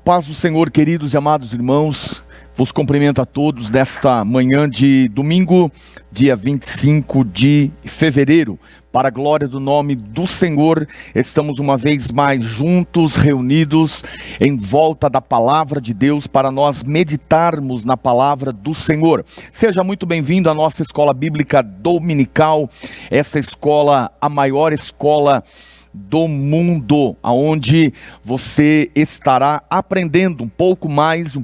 paz do Senhor, queridos e amados irmãos, vos cumprimento a todos nesta manhã de domingo, dia 25 de fevereiro. Para a glória do nome do Senhor, estamos uma vez mais juntos, reunidos em volta da palavra de Deus para nós meditarmos na palavra do Senhor. Seja muito bem-vindo à nossa escola bíblica dominical, essa escola, a maior escola do mundo, aonde você estará aprendendo um pouco mais,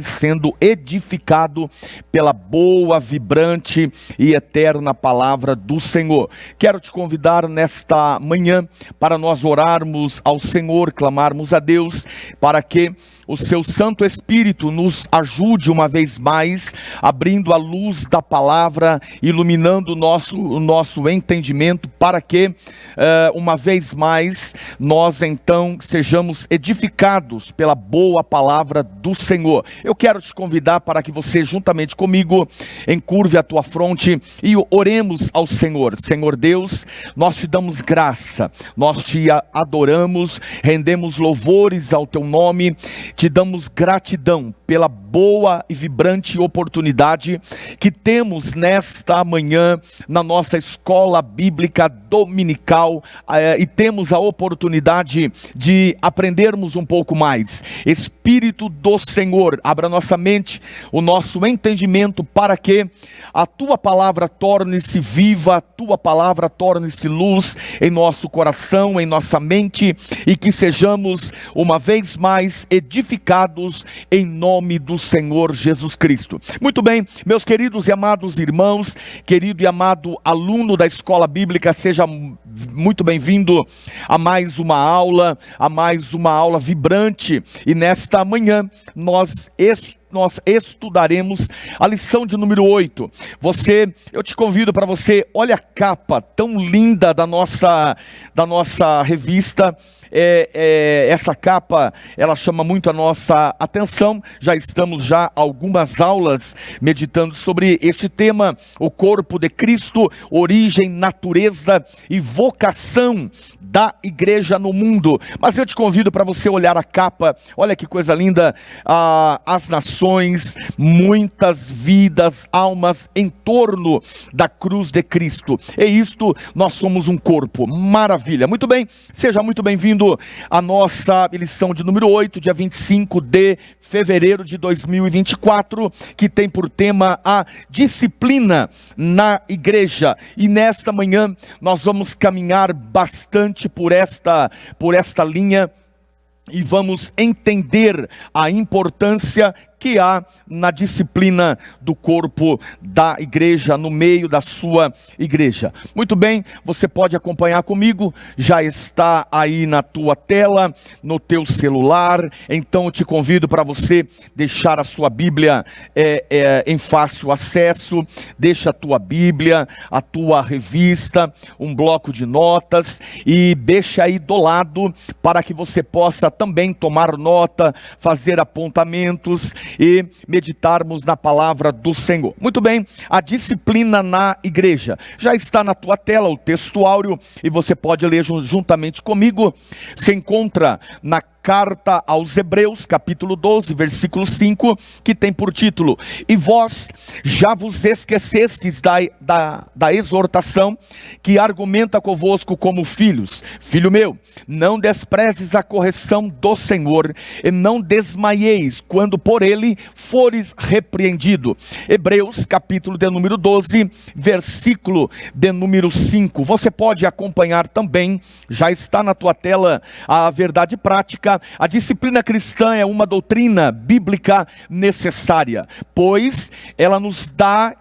sendo edificado pela boa, vibrante e eterna palavra do Senhor. Quero te convidar nesta manhã para nós orarmos ao Senhor, clamarmos a Deus para que o seu Santo Espírito nos ajude uma vez mais, abrindo a luz da palavra, iluminando o nosso entendimento, para que, uma vez mais, nós então sejamos edificados pela boa palavra do Senhor. Eu quero te convidar para que você, juntamente comigo, encurve a tua fronte e oremos ao Senhor. Senhor Deus, nós te damos graça, nós te adoramos, rendemos louvores ao teu nome, te damos gratidão pela boa e vibrante oportunidade que temos nesta manhã na nossa escola bíblica dominical, e temos a oportunidade de aprendermos um pouco mais. Espírito do Senhor, abra nossa mente, o nosso entendimento, para que a tua palavra torne-se viva, a tua palavra torne-se luz em nosso coração, em nossa mente, e que sejamos uma vez mais edificados em nome do Senhor Jesus Cristo. Muito bem, meus queridos e amados irmãos, querido e amado aluno da escola bíblica, seja muito bem-vindo a mais uma aula vibrante. E nesta manhã nós estudaremos a lição de número 8. Eu te convido para você, olha a capa tão linda da nossa revista. Essa capa, ela chama muito a nossa atenção. Já estamos algumas aulas meditando sobre este tema, o corpo de Cristo, origem, natureza e vocação da igreja no mundo. Mas eu te convido para você olhar a capa, olha que coisa linda, as nações, muitas vidas, almas em torno da cruz de Cristo. E isto, nós somos um corpo, maravilha. Muito bem, seja muito bem-vindo a nossa lição de número 8, dia 25 de fevereiro de 2024, que tem por tema a disciplina na igreja. E nesta manhã nós vamos caminhar bastante por esta linha e vamos entender a importância que há na disciplina do corpo da igreja, no meio da sua igreja. Muito bem, você pode acompanhar comigo, já está aí na tua tela, no teu celular. Então eu te convido para você deixar a sua Bíblia em fácil acesso. Deixa a tua Bíblia, a tua revista, um bloco de notas, e deixa aí do lado para que você possa também tomar nota, fazer apontamentos e meditarmos na palavra do Senhor. Muito bem, a disciplina na igreja. Já está na tua tela o textuário e você pode ler juntamente comigo. Se encontra na Carta aos Hebreus, capítulo 12, versículo 5, que tem por título: E vós já vos esquecestes da exortação que argumenta convosco como filhos. Filho meu, não desprezes a correção do Senhor, e não desmaieis quando por ele fores repreendido. Hebreus, capítulo de número 12, versículo de número 5. Você pode acompanhar também, já está na tua tela a verdade prática. A disciplina cristã é uma doutrina bíblica necessária, pois ela nos dá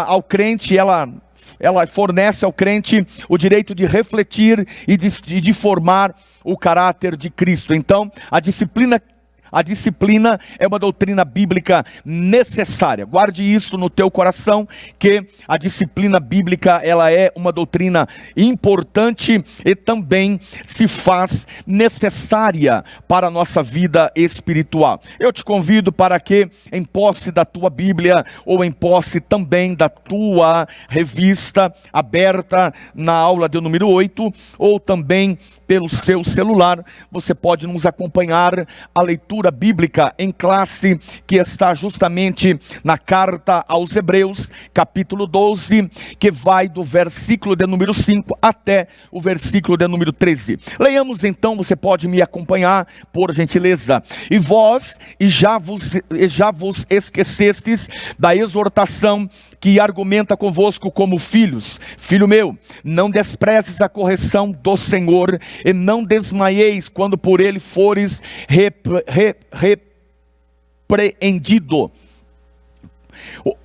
ao crente, ela fornece ao crente o direito de refletir e de formar o caráter de Cristo. Então, a disciplina a disciplina é uma doutrina bíblica necessária. Guarde isso no teu coração, que a disciplina bíblica, ela é uma doutrina importante e também se faz necessária para a nossa vida espiritual. Eu te convido para que, em posse da tua Bíblia, ou em posse também da tua revista aberta na aula de número 8, ou também pelo seu celular, você pode nos acompanhar a leitura bíblica em classe, que está justamente na carta aos Hebreus, capítulo 12, que vai do versículo de número 5 até o versículo de número 13. Leiamos então, você pode me acompanhar, por gentileza. E vós, já vos esquecestes da exortação que argumenta convosco como filhos. Filho meu, não desprezes a correção do Senhor, e não desmaieis quando por ele fores repreendido.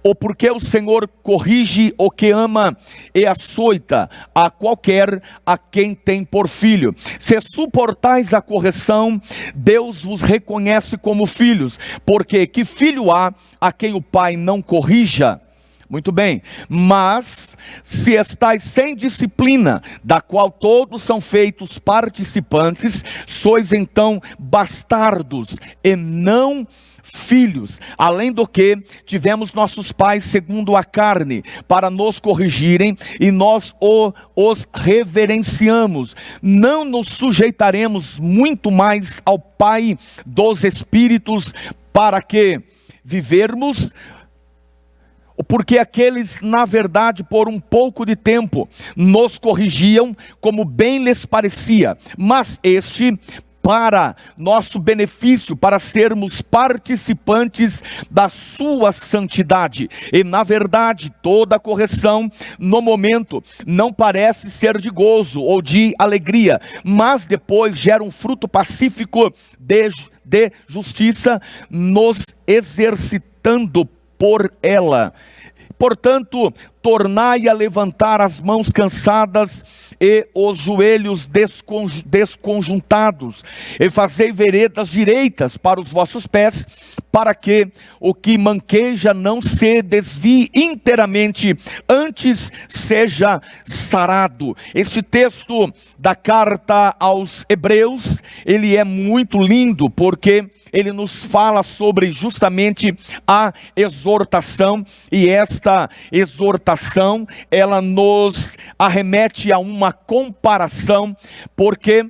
Ou porque o Senhor corrige o que ama e açoita a qualquer a quem tem por filho. Se suportais a correção, Deus vos reconhece como filhos, porque que filho há a quem o pai não corrija? Muito bem, mas se estáis sem disciplina, da qual todos são feitos participantes, sois então bastardos e não filhos. Além do que, tivemos nossos pais segundo a carne, para nos corrigirem, e nós os reverenciamos. Não nos sujeitaremos muito mais ao Pai dos Espíritos, para que vivermos? Porque aqueles, na verdade, por um pouco de tempo, nos corrigiam como bem lhes parecia, mas este, para nosso benefício, para sermos participantes da sua santidade. E na verdade, toda correção, no momento, não parece ser de gozo ou de alegria, mas depois gera um fruto pacífico de justiça, nos exercitando por ela. Portanto, tornai a levantar as mãos cansadas e os joelhos desconjuntados, e fazei veredas direitas para os vossos pés, para que o que manqueja não se desvie inteiramente, antes seja sarado. Este texto da carta aos Hebreus, ele é muito lindo, porque ele nos fala sobre justamente a exortação, e esta exortação, ela nos arremete a uma comparação, porque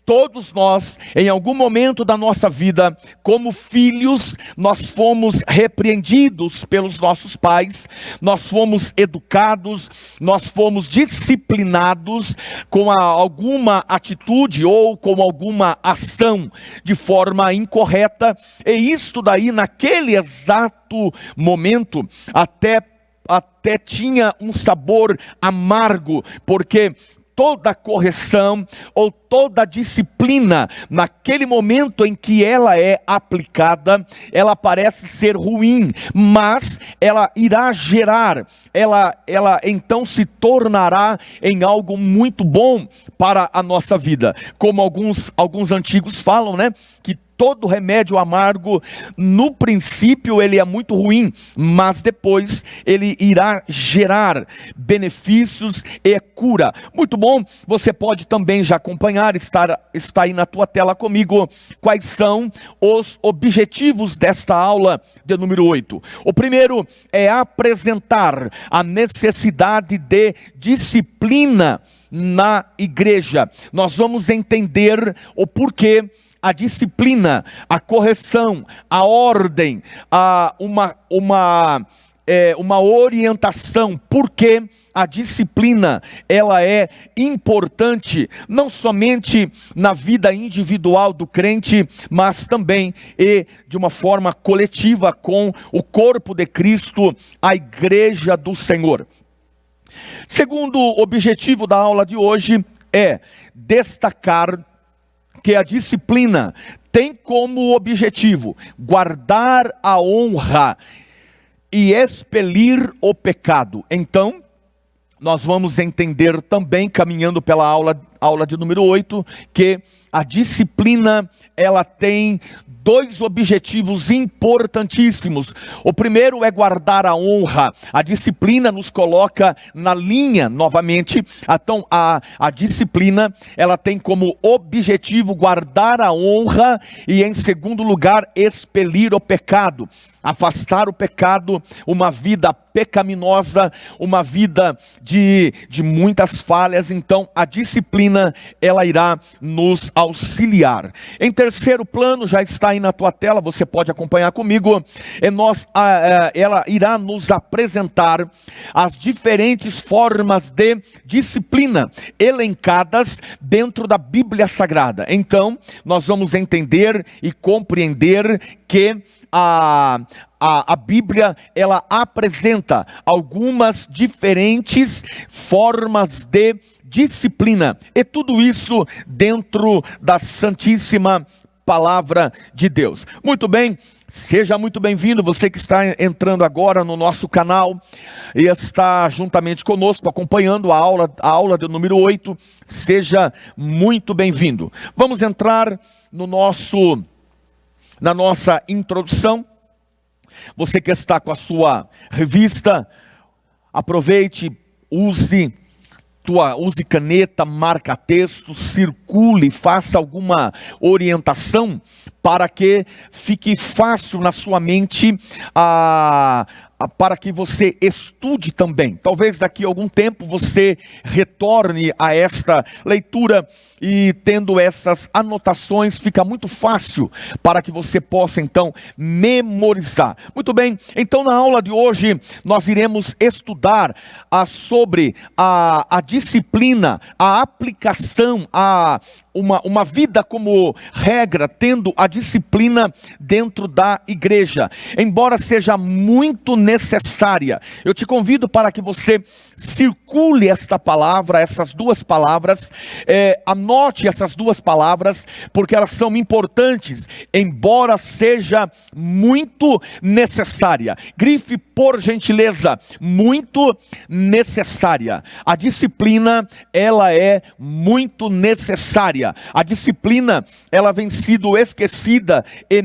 todos nós, em algum momento da nossa vida, como filhos, nós fomos repreendidos pelos nossos pais, nós fomos educados, nós fomos disciplinados com alguma atitude ou com alguma ação de forma incorreta, e isto daí, naquele exato momento, até tinha um sabor amargo, porque toda correção ou toda disciplina, naquele momento em que ela é aplicada, ela parece ser ruim, mas ela irá gerar, ela então se tornará em algo muito bom para a nossa vida. Como alguns antigos falam, né, que todo remédio amargo, no princípio ele é muito ruim, mas depois ele irá gerar benefícios e cura. Muito bom, você pode também já acompanhar, está aí na tua tela comigo, quais são os objetivos desta aula de número 8. O primeiro é apresentar a necessidade de disciplina na igreja. Nós vamos entender o porquê a disciplina, a correção, a ordem, uma orientação, porque a disciplina, ela é importante, não somente na vida individual do crente, mas também e de uma forma coletiva com o corpo de Cristo, a igreja do Senhor. Segundo objetivo da aula de hoje é destacar que a disciplina tem como objetivo guardar a honra e expelir o pecado. Então, nós vamos entender também, caminhando pela aula aula de número 8, que a disciplina, ela tem dois objetivos importantíssimos. O primeiro é guardar a honra. A disciplina nos coloca na linha novamente. Então a disciplina, ela tem como objetivo guardar a honra e, em segundo lugar, expelir o pecado. Afastar o pecado, uma vida pecaminosa, uma vida de muitas falhas. Então a disciplina, ela irá nos auxiliar. Em terceiro plano, já está aí na tua tela, você pode acompanhar comigo, ela irá nos apresentar as diferentes formas de disciplina elencadas dentro da Bíblia Sagrada. Então nós vamos entender e compreender que a Bíblia, ela apresenta algumas diferentes formas de disciplina, e tudo isso dentro da Santíssima Palavra de Deus. Muito bem, seja muito bem-vindo, você que está entrando agora no nosso canal e está juntamente conosco acompanhando a aula do número 8, seja muito bem-vindo. Vamos entrar na nossa introdução. Você que está com a sua revista, aproveite, use caneta, marca texto, circule, faça alguma orientação para que fique fácil na sua mente para que você estude também. Talvez daqui a algum tempo você retorne a esta leitura e, tendo essas anotações, fica muito fácil para que você possa então memorizar. Muito bem, então na aula de hoje nós iremos estudar sobre a disciplina, a aplicação, uma vida como regra, tendo a disciplina dentro da igreja, embora seja muito necessária. Eu te convido para que você circule esta palavra, essas duas palavras, anote essas duas palavras, porque elas são importantes, embora seja muito necessária. Grife, por gentileza, muito necessária. A disciplina, ela é muito necessária. A disciplina, ela vem sido esquecida e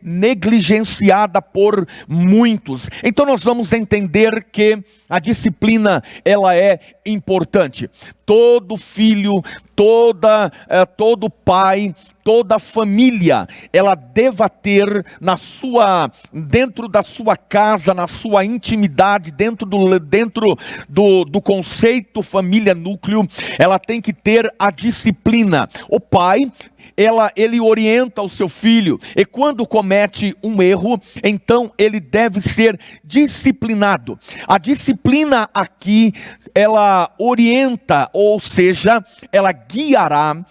negligenciada por muitos. Então nós vamos entender que a disciplina, ela é importante. Todo filho, todo pai, toda família, ela deva ter dentro da sua casa, na sua intimidade, dentro do conceito família núcleo, ela tem que ter a disciplina. O pai, ele orienta o seu filho, e quando comete um erro, então ele deve ser disciplinado. A disciplina aqui, ela orienta, ou seja, ela guiará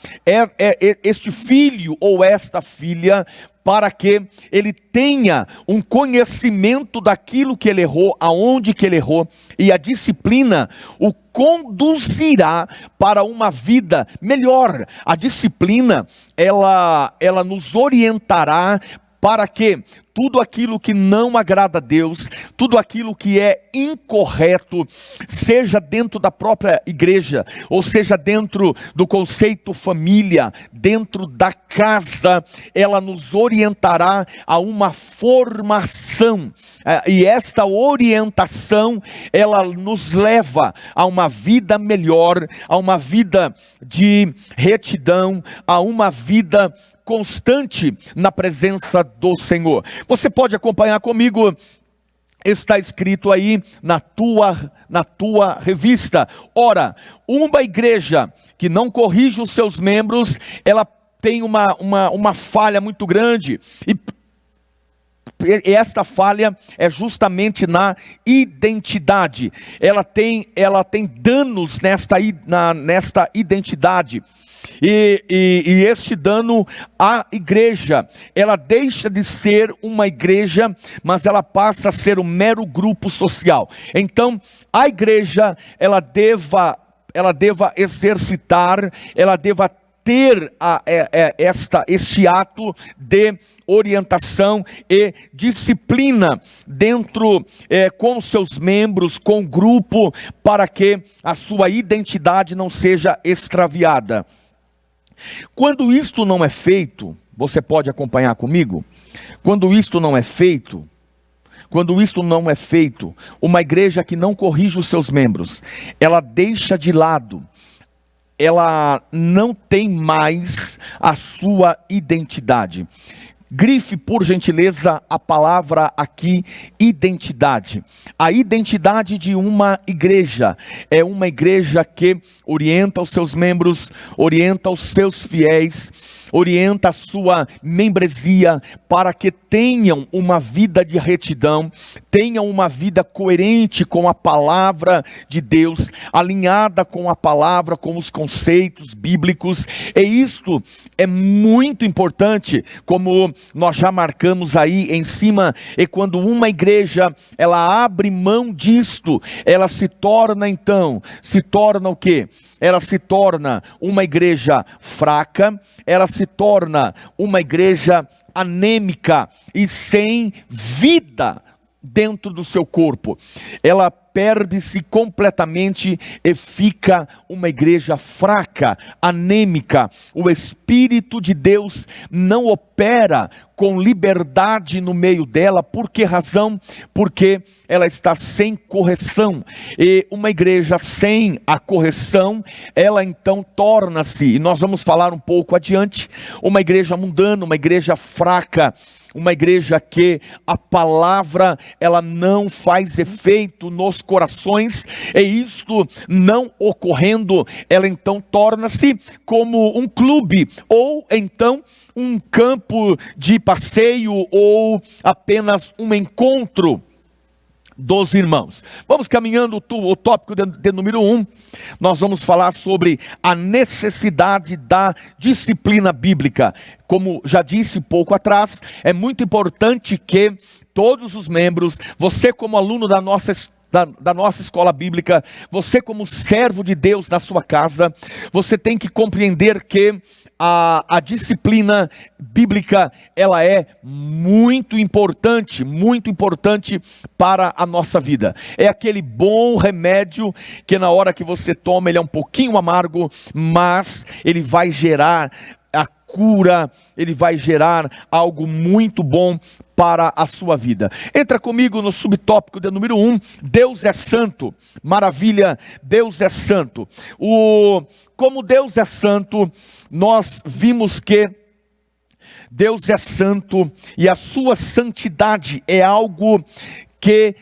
este filho ou esta filha, para que ele tenha um conhecimento daquilo que ele errou, aonde que ele errou, e a disciplina o conduzirá para uma vida melhor. A disciplina, ela nos orientará para que tudo aquilo que não agrada a Deus, tudo aquilo que é incorreto, seja dentro da própria igreja, ou seja dentro do conceito família, dentro da casa, ela nos orientará a uma formação. E esta orientação, ela nos leva a uma vida melhor, a uma vida de retidão, a uma vida constante na presença do Senhor. Você pode acompanhar comigo, está escrito aí na tua revista. Ora, uma igreja que não corrige os seus membros, ela tem uma falha muito grande, e esta falha é justamente na identidade. Ela tem danos nesta identidade. E este dano à igreja, ela deixa de ser uma igreja, mas ela passa a ser um mero grupo social. Então, a igreja, ela deva exercitar, ela deva ter este ato de orientação e disciplina dentro com seus membros, com o grupo, para que a sua identidade não seja extraviada. Quando isto não é feito, você pode acompanhar comigo? Quando isto não é feito, uma igreja que não corrige os seus membros, ela deixa de lado, ela não tem mais a sua identidade. Grife, por gentileza, a palavra aqui, identidade. A identidade de uma igreja é uma igreja que orienta os seus membros, orienta os seus fiéis, orienta a sua membresia para que tenham uma vida de retidão, tenham uma vida coerente com a palavra de Deus, alinhada com a palavra, com os conceitos bíblicos. E isto é muito importante, como nós já marcamos aí em cima, e quando uma igreja, ela abre mão disto, ela se torna o quê? Ela se torna uma igreja fraca, ela se torna uma igreja anêmica e sem vida dentro do seu corpo. Ela perde-se completamente e fica uma igreja fraca, anêmica. O Espírito de Deus não opera com liberdade no meio dela. Por que razão? Porque ela está sem correção. E uma igreja sem a correção, ela então torna-se, e nós vamos falar um pouco adiante, uma igreja mundana, uma igreja fraca, uma igreja que a palavra ela não faz efeito nos corações, e isto não ocorrendo, ela então torna-se como um clube, ou então um campo de passeio, ou apenas um encontro dos irmãos. Vamos caminhando, o tópico de número 1, nós vamos falar sobre a necessidade da disciplina bíblica. Como já disse pouco atrás, é muito importante que todos os membros, você como aluno da nossa escola bíblica, você como servo de Deus na sua casa, você tem que compreender que a disciplina bíblica, ela é muito importante para a nossa vida. É aquele bom remédio que na hora que você toma, ele é um pouquinho amargo, mas ele vai gerar a cura, ele vai gerar algo muito bom para a sua vida. Entra comigo no subtópico de número 1, Deus é santo. Maravilha, Deus é santo. Como Deus é santo, nós vimos que Deus é santo e a sua santidade é algo que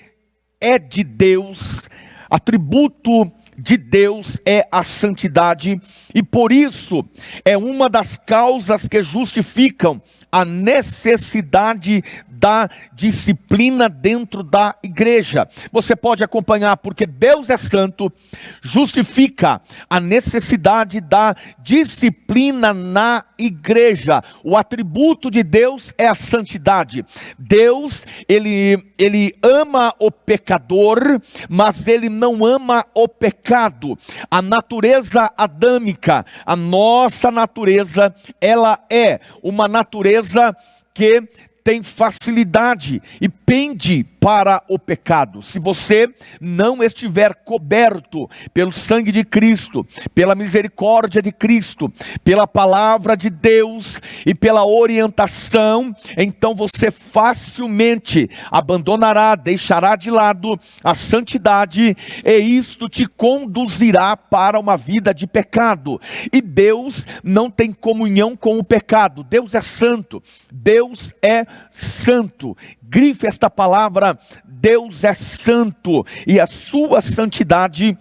é de Deus, atributo de Deus é a santidade, e por isso é uma das causas que justificam a necessidade da disciplina dentro da igreja. Você pode acompanhar, porque Deus é santo, justifica a necessidade da disciplina na igreja. O atributo de Deus é a santidade. Deus, ele ama o pecador, mas ele não ama o pecado. A natureza adâmica, a nossa natureza, ela é uma natureza que tem facilidade e pende para o pecado. Se você não estiver coberto pelo sangue de Cristo, pela misericórdia de Cristo, pela palavra de Deus e pela orientação, então você facilmente abandonará, deixará de lado a santidade, e isto te conduzirá para uma vida de pecado. E Deus não tem comunhão com o pecado. Deus é santo. Deus é santo. Grife esta palavra, Deus é santo, e a sua santidade,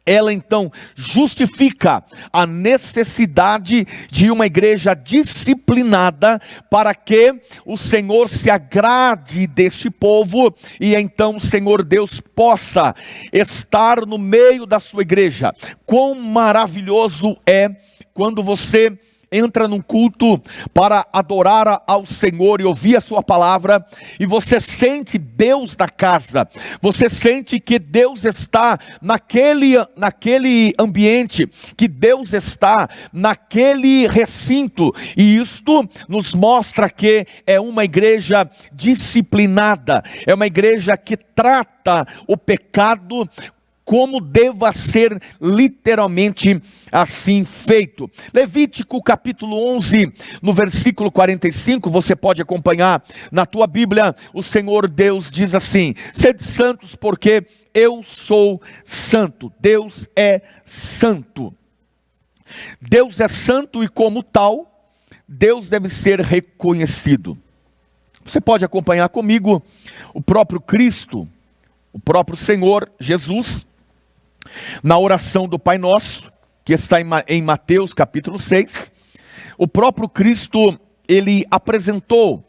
ela então justifica a necessidade de uma igreja disciplinada, para que o Senhor se agrade deste povo, e então o Senhor Deus possa estar no meio da sua igreja. Quão maravilhoso é quando você entra num culto para adorar ao Senhor e ouvir a sua palavra, e você sente Deus na casa, você sente que Deus está naquele ambiente, que Deus está naquele recinto, e isto nos mostra que é uma igreja disciplinada, é uma igreja que trata o pecado como deva ser literalmente assim feito. Levítico capítulo 11, no versículo 45, você pode acompanhar na tua Bíblia. O Senhor Deus diz assim: sede santos porque eu sou santo. Deus é santo. Deus é santo e como tal, Deus deve ser reconhecido. Você pode acompanhar comigo o próprio Cristo, o próprio Senhor Jesus, na oração do Pai Nosso, que está em Mateus capítulo 6, o próprio Cristo, ele apresentou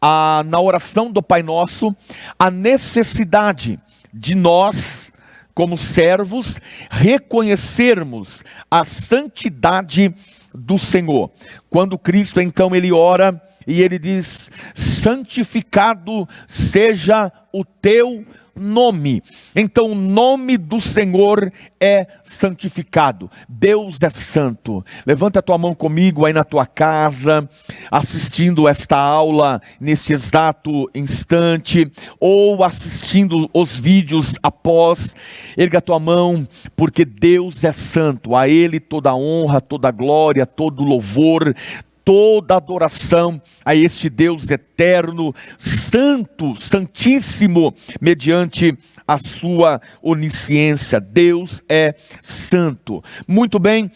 na oração do Pai Nosso a necessidade de nós, como servos, reconhecermos a santidade do Senhor. Quando Cristo então ele ora e ele diz: santificado seja o teu nome. Então o nome do Senhor é santificado. Deus é santo. Levanta a tua mão comigo aí na tua casa, assistindo esta aula nesse exato instante, ou assistindo os vídeos após. Erga a tua mão, porque Deus é santo. A Ele toda honra, toda glória, todo louvor, toda adoração a este Deus eterno, santo, santíssimo, mediante a sua onisciência. Deus é santo. Muito bem,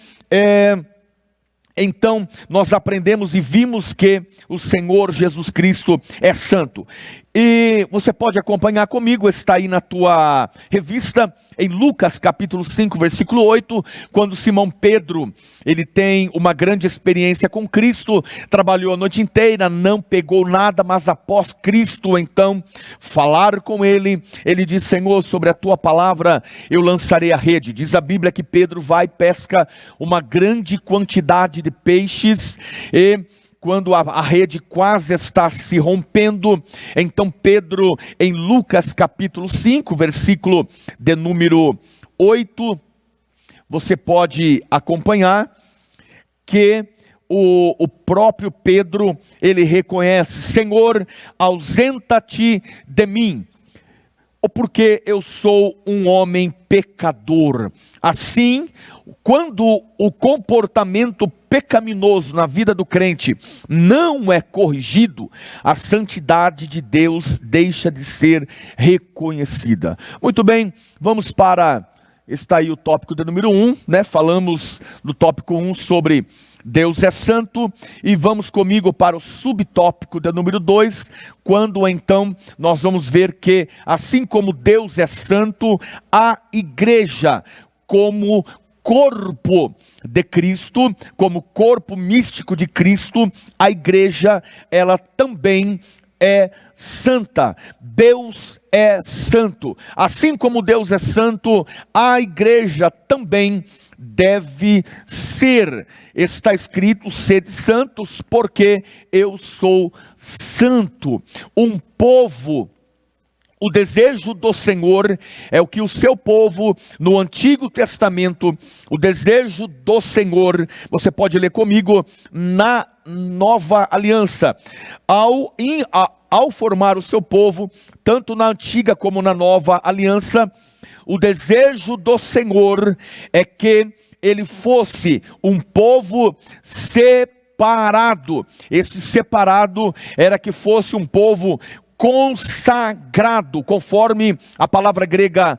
então nós aprendemos e vimos que o Senhor Jesus Cristo é santo. E você pode acompanhar comigo, está aí na tua revista, em Lucas capítulo 5, versículo 8, quando Simão Pedro, ele tem uma grande experiência com Cristo, trabalhou a noite inteira, não pegou nada, mas após Cristo então falar com ele, ele diz: Senhor, sobre a tua palavra eu lançarei a rede. Diz a Bíblia que Pedro vai e pesca uma grande quantidade de peixes, e quando a rede quase está se rompendo, então Pedro, em Lucas capítulo 5, versículo de número 8, você pode acompanhar que o próprio Pedro, ele reconhece: Senhor, ausenta-te de mim, porque eu sou um homem pecador. Assim, quando o comportamento pecaminoso na vida do crente não é corrigido, a santidade de Deus deixa de ser reconhecida. Muito bem, vamos para, está aí o tópico de número 1, né? Falamos do tópico 1 sobre Deus é santo, e vamos comigo para o subtópico de número 2, quando então nós vamos ver que, assim como Deus é santo, a igreja, como corpo de Cristo, como corpo místico de Cristo, a igreja, ela também é santa. Deus é santo. Assim como Deus é santo, a igreja também deve ser. Está escrito: sede santos, porque eu sou santo. Um povo, o desejo do Senhor é o que o seu povo no Antigo Testamento, o desejo do Senhor, você pode ler comigo na Nova Aliança, ao formar o seu povo, tanto na Antiga como na Nova Aliança, o desejo do Senhor é que ele fosse um povo separado. Esse separado era que fosse um povo consagrado, conforme a palavra grega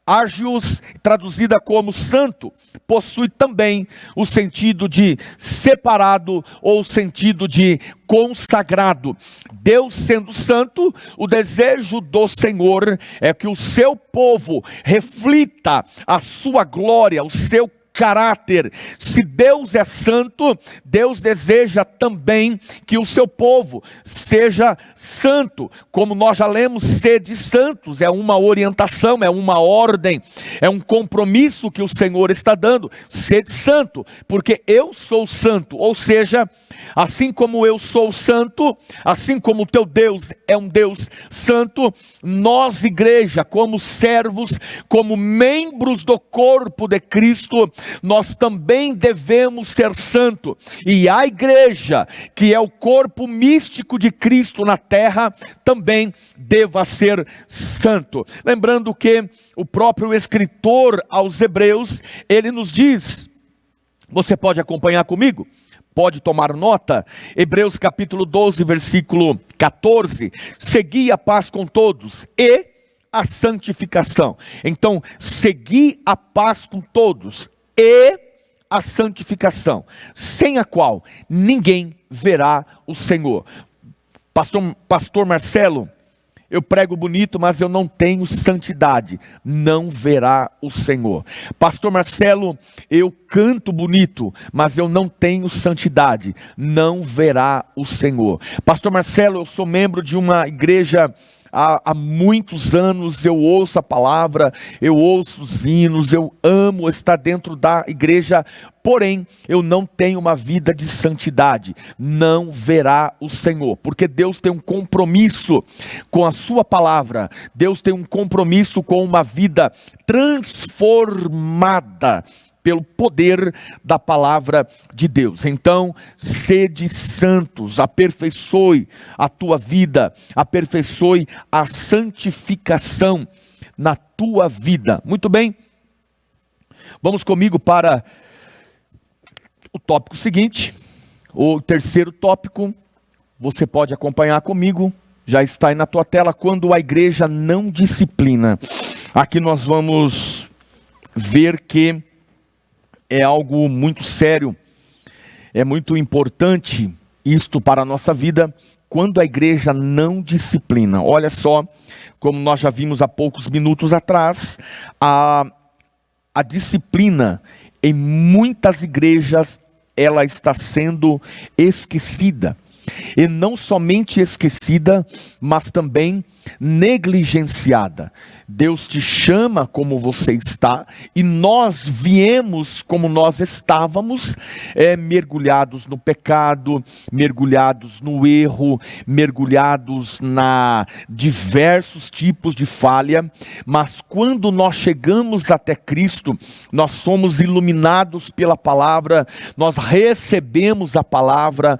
ágios, traduzida como santo, possui também o sentido de separado ou o sentido de consagrado. Deus sendo santo, o desejo do Senhor é que o seu povo reflita a sua glória, o seu caráter. Se Deus é santo, Deus deseja também que o seu povo seja santo. Como nós já lemos, sede santos, é uma orientação, é uma ordem, é um compromisso que o Senhor está dando. Sede santo, porque eu sou santo, ou seja, assim como eu sou santo, assim como o teu Deus é um Deus santo, nós, igreja, como servos, como membros do corpo de Cristo, nós também devemos ser santo. E a igreja, que é o corpo místico de Cristo na terra, também deva ser santo. Lembrando que o próprio escritor aos Hebreus, ele nos diz, você pode acompanhar comigo? Pode tomar nota, Hebreus capítulo 12, versículo 14, segui a paz com todos e a santificação. Então, segui a paz com todos e a santificação, sem a qual ninguém verá o Senhor. Pastor Marcelo, eu prego bonito, mas eu não tenho santidade, não verá o Senhor. Pastor Marcelo, eu canto bonito, mas eu não tenho santidade, não verá o Senhor. Pastor Marcelo, eu sou membro de uma igreja há muitos anos, eu ouço a palavra, eu ouço os hinos, eu amo estar dentro da igreja, porém, eu não tenho uma vida de santidade, não verá o Senhor, porque Deus tem um compromisso com a sua palavra, Deus tem um compromisso com uma vida transformada pelo poder da palavra de Deus. Então, sede santos, aperfeiçoe a tua vida, aperfeiçoe a santificação na tua vida. Muito bem, vamos comigo para o tópico seguinte, o terceiro tópico, você pode acompanhar comigo, já está aí na tua tela, quando a igreja não disciplina. Aqui nós vamos ver que é algo muito sério, é muito importante isto para a nossa vida, quando a igreja não disciplina. Olha só, como nós já vimos há poucos minutos atrás, a disciplina em muitas igrejas, ela está sendo esquecida. E não somente esquecida, mas também negligenciada. Deus te chama como você está, e nós viemos como nós estávamos, mergulhados no pecado, mergulhados no erro, mergulhados na diversos tipos de falha, mas quando nós chegamos até Cristo, nós somos iluminados pela palavra, nós recebemos a palavra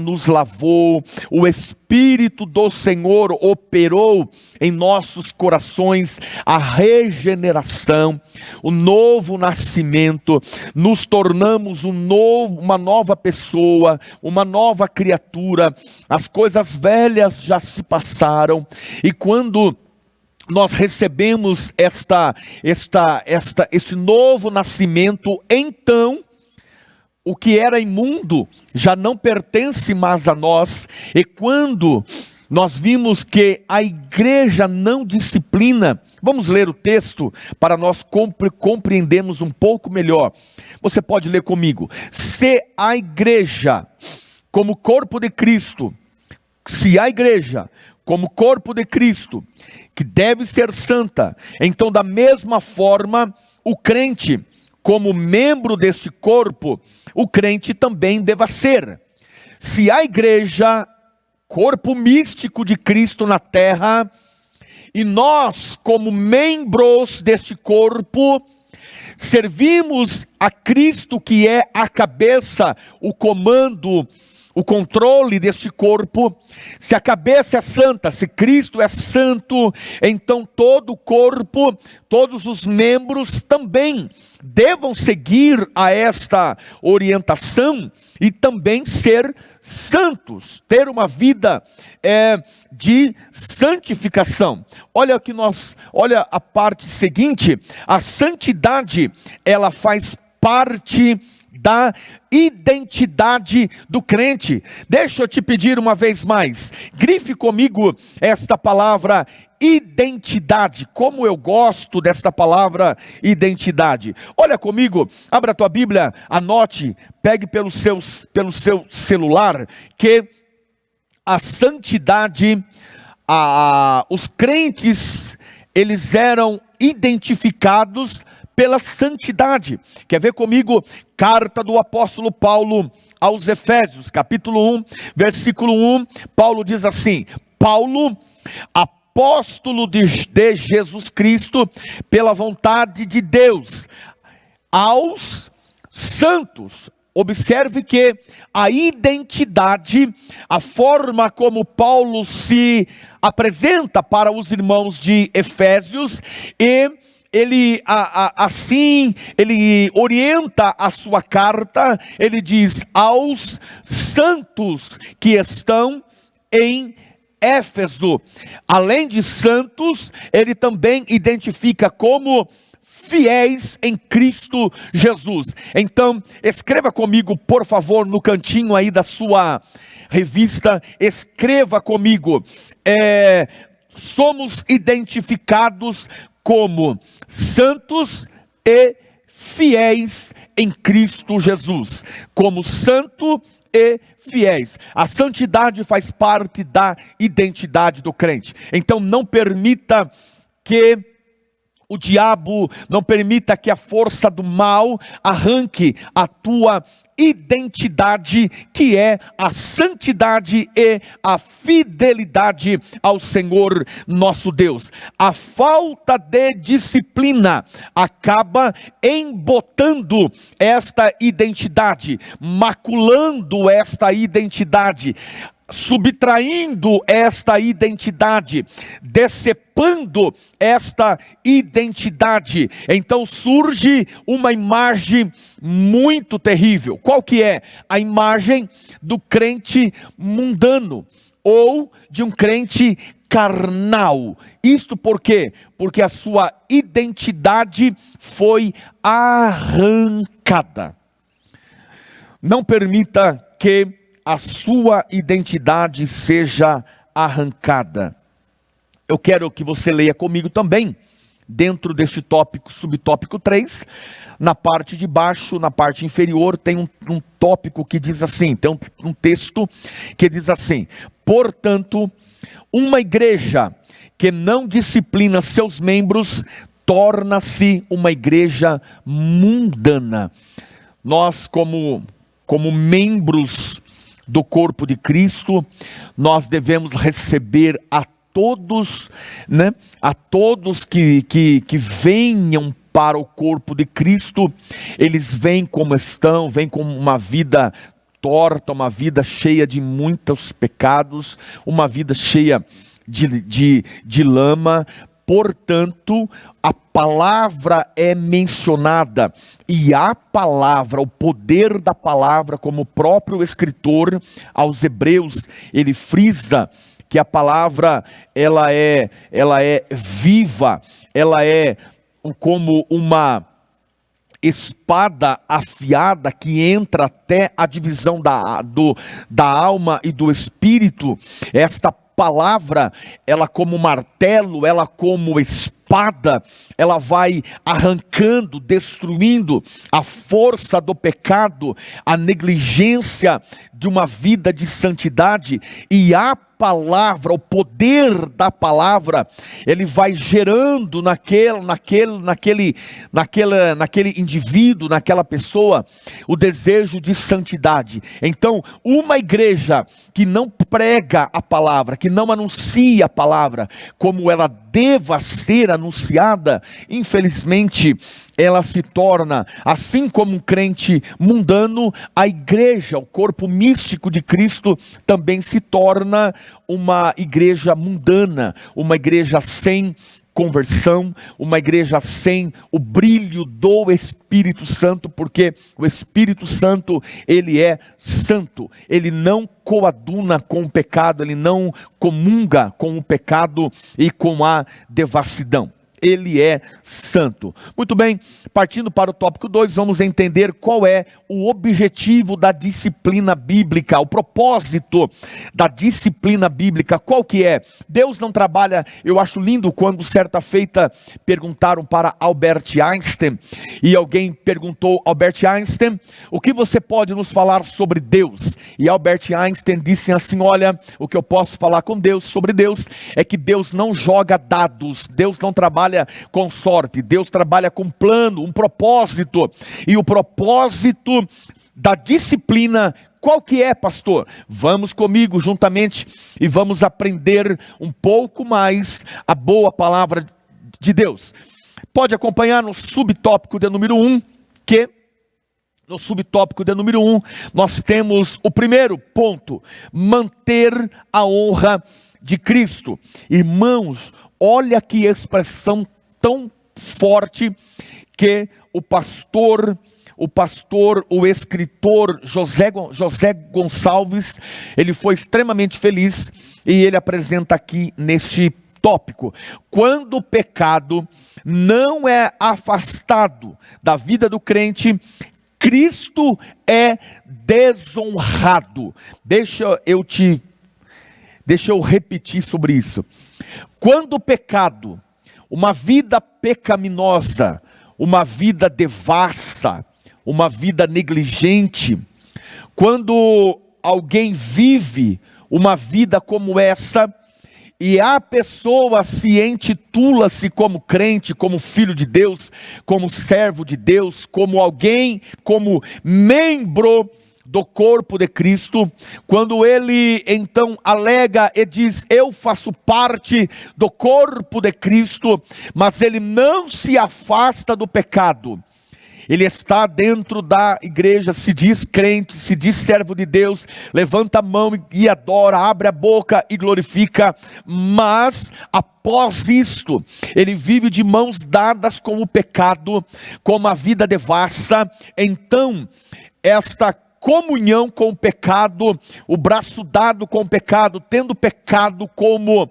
nos lavou, o Espírito do Senhor operou em nossos corações a regeneração, o novo nascimento, nos tornamos uma nova pessoa, uma nova criatura, as coisas velhas já se passaram, e quando nós recebemos este novo nascimento, então o que era imundo já não pertence mais a nós. E quando nós vimos que a igreja não disciplina, vamos ler o texto para nós compreendermos um pouco melhor. Você pode ler comigo. Se a igreja, como corpo de Cristo, que deve ser santa, então da mesma forma, o crente, como membro deste corpo, o crente também deva ser. Se a igreja, corpo místico de Cristo na terra, e nós, como membros deste corpo, servimos a Cristo, que é a cabeça, o comando, o controle deste corpo. Se a cabeça é santa, se Cristo é santo, então todo o corpo, todos os membros também devam seguir a esta orientação e também ser santos, ter uma vida de santificação. Olha a parte seguinte, a santidade, ela faz parte da identidade do crente. Deixa eu te pedir uma vez mais, grife comigo esta palavra identidade. Como eu gosto desta palavra identidade. Olha comigo, abra a tua Bíblia, anote, pegue pelo seu celular, que a santidade, os crentes, eles eram identificados pela santidade. Quer ver comigo? Carta do apóstolo Paulo aos Efésios, capítulo 1, versículo 1, Paulo diz assim: Paulo, apóstolo de Jesus Cristo, pela vontade de Deus, aos santos. Observe que a identidade, a forma como Paulo se apresenta para os irmãos de Efésios, e ele ele orienta a sua carta, ele diz aos santos que estão em Éfeso. Além de santos, ele também identifica como fiéis em Cristo Jesus. Então, escreva comigo, por favor, no cantinho aí da sua revista, escreva comigo, somos identificados como santos e fiéis em Cristo Jesus. Como santo e fiéis. A santidade faz parte da identidade do crente. Então não permita que o diabo, não permita que a força do mal arranque a tua identidade, que é a santidade e a fidelidade ao Senhor nosso Deus. A falta de disciplina acaba embotando esta identidade, maculando esta identidade, subtraindo esta identidade, decepando esta identidade. Então surge uma imagem muito terrível. Qual que é? A imagem do crente mundano, ou de um crente carnal. Isto por quê? Porque a sua identidade foi arrancada. Não permita que a sua identidade seja arrancada. Eu quero que você leia comigo também, dentro deste tópico, subtópico 3, na parte de baixo, na parte inferior, tem um tópico que diz assim, tem um texto que diz assim: portanto, uma igreja que não disciplina seus membros, torna-se uma igreja mundana. Nós, como membros do corpo de Cristo, nós devemos receber a todos, né? A todos que venham para o corpo de Cristo. Eles vêm como estão, vêm com uma vida torta, uma vida cheia de muitos pecados, uma vida cheia de lama. Portanto, a palavra é mencionada, e a palavra, o poder da palavra, como o próprio escritor aos Hebreus, ele frisa que a palavra, ela é viva, ela é como uma espada afiada que entra até a divisão da alma e do espírito. Esta palavra, ela como martelo, ela como espada, ela vai arrancando, destruindo a força do pecado, a negligência de uma vida de santidade, e a palavra, o poder da palavra, ele vai gerando naquele indivíduo, naquela pessoa, o desejo de santidade. Então, uma igreja que não prega a palavra, que não anuncia a palavra como ela deva ser anunciada, infelizmente, ela se torna, assim como um crente mundano, a igreja, o corpo místico de Cristo, também se torna uma igreja mundana, uma igreja sem conversão, uma igreja sem o brilho do Espírito Santo, porque o Espírito Santo, ele é santo, ele não coaduna com o pecado, ele não comunga com o pecado e com a devassidão. Ele é santo. Muito bem, partindo para o tópico 2, vamos entender qual é o objetivo da disciplina bíblica, o propósito da disciplina bíblica, qual que é? Deus não trabalha, eu acho lindo quando certa feita perguntaram para Albert Einstein, e alguém perguntou, Albert Einstein, o que você pode nos falar sobre Deus? E Albert Einstein disse assim, olha, o que eu posso falar com Deus, sobre Deus, é que Deus não joga dados, Deus não trabalha com sorte, Deus trabalha com plano, um propósito, e o propósito da disciplina, qual que é, pastor? Vamos comigo juntamente e vamos aprender um pouco mais a boa palavra de Deus. Pode acompanhar no subtópico de número 1, que no subtópico de número 1, nós temos o primeiro ponto, manter a honra de Cristo. Irmãos, olha que expressão tão forte que o escritor José Gonçalves, ele foi extremamente feliz e ele apresenta aqui neste tópico. Quando o pecado não é afastado da vida do crente, Cristo é desonrado. Deixa eu repetir sobre isso. Quando o pecado, uma vida pecaminosa, uma vida devassa, uma vida negligente, quando alguém vive uma vida como essa, e a pessoa se intitula-se como crente, como filho de Deus, como servo de Deus, como alguém, como membro do corpo de Cristo, quando ele então alega e diz, eu faço parte do corpo de Cristo, mas ele não se afasta do pecado, ele está dentro da igreja, se diz crente, se diz servo de Deus, levanta a mão e adora, abre a boca e glorifica, mas após isto, ele vive de mãos dadas com o pecado, com uma vida devassa. Então, esta comunhão com o pecado, o braço dado com o pecado, tendo o pecado como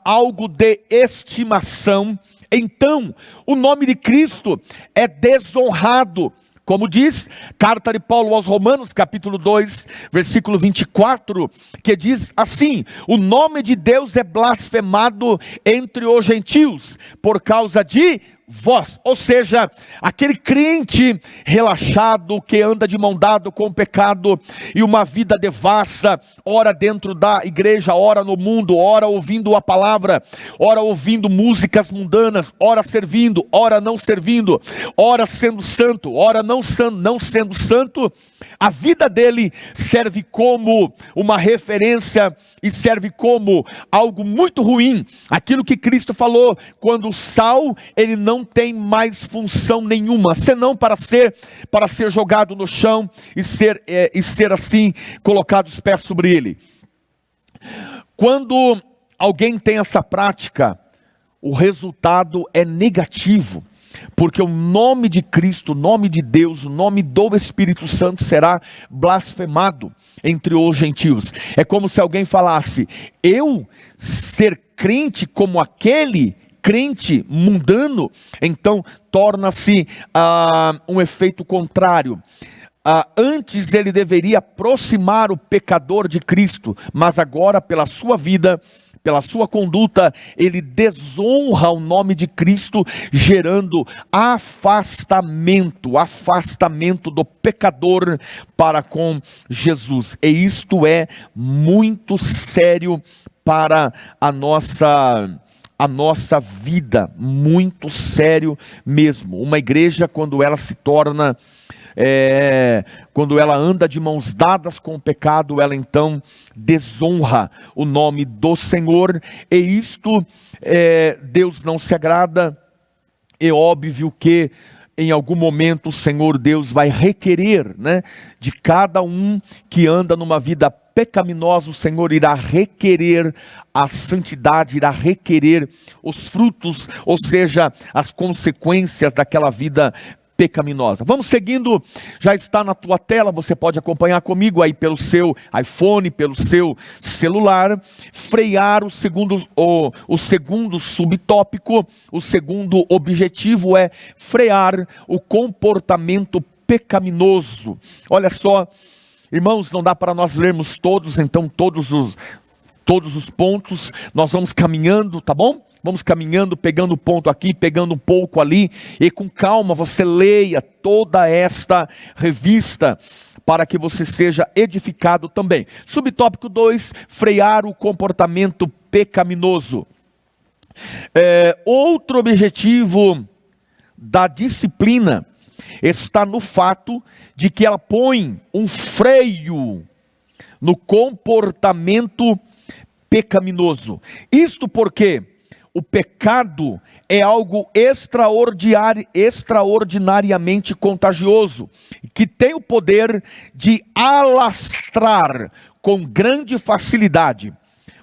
algo de estimação, então o nome de Cristo é desonrado. Como diz, carta de Paulo aos Romanos, capítulo 2, versículo 24, que diz assim, o nome de Deus é blasfemado entre os gentios, por causa de vós, ou seja, aquele crente relaxado, que anda de mão dada com o pecado, e uma vida devassa, ora dentro da igreja, ora no mundo, ora ouvindo a palavra, ora ouvindo músicas mundanas, ora servindo, ora não servindo, ora sendo santo, ora não sendo santo, a vida dele serve como uma referência e serve como algo muito ruim. Aquilo que Cristo falou, quando o sal, ele não tem mais função nenhuma, senão para ser jogado no chão e ser assim, colocado os pés sobre ele. Quando alguém tem essa prática, o resultado é negativo. Porque o nome de Cristo, o nome de Deus, o nome do Espírito Santo será blasfemado entre os gentios. É como se alguém falasse, eu ser crente como aquele crente mundano, então torna-se um efeito contrário. Antes ele deveria aproximar o pecador de Cristo, mas agora pela sua vida, pela sua conduta, ele desonra o nome de Cristo, gerando afastamento do pecador para com Jesus. E isto é muito sério para a nossa vida, muito sério mesmo. Uma igreja, quando ela se torna, quando ela anda de mãos dadas com o pecado, ela então desonra o nome do Senhor, e isto Deus não se agrada. É óbvio que em algum momento o Senhor Deus vai requerer, de cada um que anda numa vida pecaminosa, o Senhor irá requerer a santidade, irá requerer os frutos, ou seja, as consequências daquela vida pecaminosa. Vamos seguindo, já está na tua tela, você pode acompanhar comigo aí pelo seu iPhone, pelo seu celular. Frear o segundo subtópico, o segundo objetivo é frear o comportamento pecaminoso. Olha só, irmãos, não dá para nós lermos todos, então todos os pontos, nós vamos caminhando, tá bom? Vamos caminhando, pegando um ponto aqui, pegando um pouco ali, e com calma você leia toda esta revista, para que você seja edificado também. Subtópico 2, frear o comportamento pecaminoso. Outro objetivo da disciplina está no fato de que ela põe um freio no comportamento pecaminoso. Isto porque o pecado é algo extraordinariamente contagioso, que tem o poder de alastrar com grande facilidade.